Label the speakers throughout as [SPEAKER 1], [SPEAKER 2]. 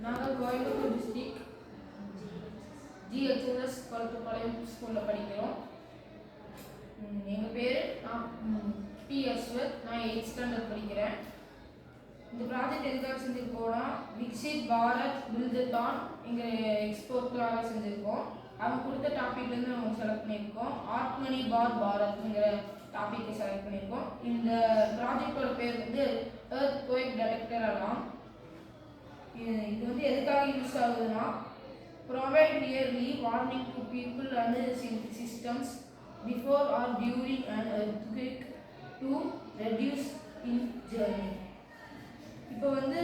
[SPEAKER 1] நாங்கள் Coimbatore district GHS Kulathupalayam ஸ்கூலில் படிக்கிறோம். எங்கள் பேர் நான் பி அஸ்வத். நான் 8th ஸ்டாண்டர்ட் படிக்கிறேன். இந்த ப்ராஜெக்ட் எதுக்காக செஞ்சுருக்கோம்னா விக்சித் பாரத் பில்தத்தான் எங்கள் எக்ஸ்போர்ட்டுக்காக செஞ்சுருக்கோம். அவங்க கொடுத்த டாப்பிக்லேருந்து நம்ம செலக்ட் பண்ணியிருக்கோம். ஆத்மனி பார் பாரத்ங்கிற டாப்பிக்கை செலக்ட் பண்ணியிருக்கோம். இந்த ப்ராஜெக்டோட பேர் வந்து எர்த் குவேக் டிடெக்டர் அலாம். இது வந்து எதுக்காக யூஸ் ஆகுதுன்னா provide yearly warning to people and systems before or during an earthquake to reduce in journey. இப்போ வந்து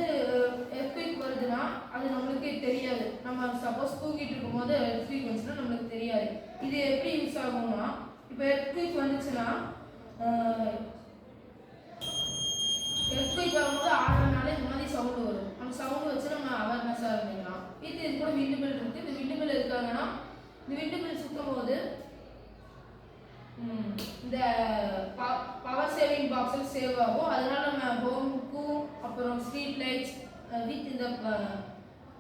[SPEAKER 1] எர்த்குவேக் வருதுன்னா அது நம்மளுக்கு தெரியாது. நம்ம சப்போஸ் தூங்கிட்டு இருக்கும்போது எர்த்குவேக் வந்துச்சுன்னா நம்மளுக்கு தெரியாது. இது எப்படி யூஸ் ஆகும்னா இப்போ எர்த்குவேக் வந்துச்சுன்னா எர்த்குவேக் வரும்போது ஆடுறதுனால இந்த மாதிரி சவுண்டு வரும். அந்த சவுண்டு வச்சு நம்ம அவேர்னஸாக இருந்துக்கலாம். இது கூட விண்டு மில் இருக்குது. இந்த விண்டு மில் இருக்காங்கன்னா இந்த விண்டு மில் சுற்றும் போது இந்த பவர் சேவிங் பாக்ஸில் சேவ் ஆகும். அதனால நம்ம ஹோமுக்கும் அப்புறம் ஸ்ட்ரீட் லைட்ஸ் வித் இந்த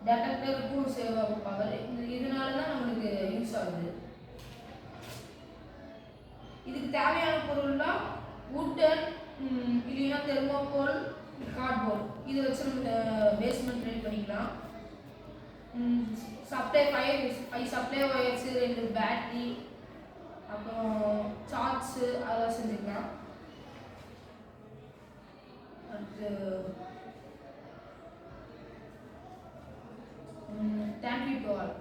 [SPEAKER 1] டெடெக்டருக்கும் சேவ் ஆகும் பவர். இதனால தான் நம்மளுக்கு யூஸ் ஆகுது. இதுக்கு தேவையான பொருள்லாம் வுட்டன் இல்லைன்னா தெர்மோகோல், கார்ட்போர்ட். இதை வச்சு நம்ம பேஸ்மெண்ட் ரெடி பண்ணிக்கலாம். சப்ளை 5 சப்ளை ஒயர்ஸு, 2 பேட்டரி, அப்புறம் சார்ட்ஸு அதெல்லாம் செஞ்சுக்கலாம். அடுத்து தேங்க்யூ டு ஆல்.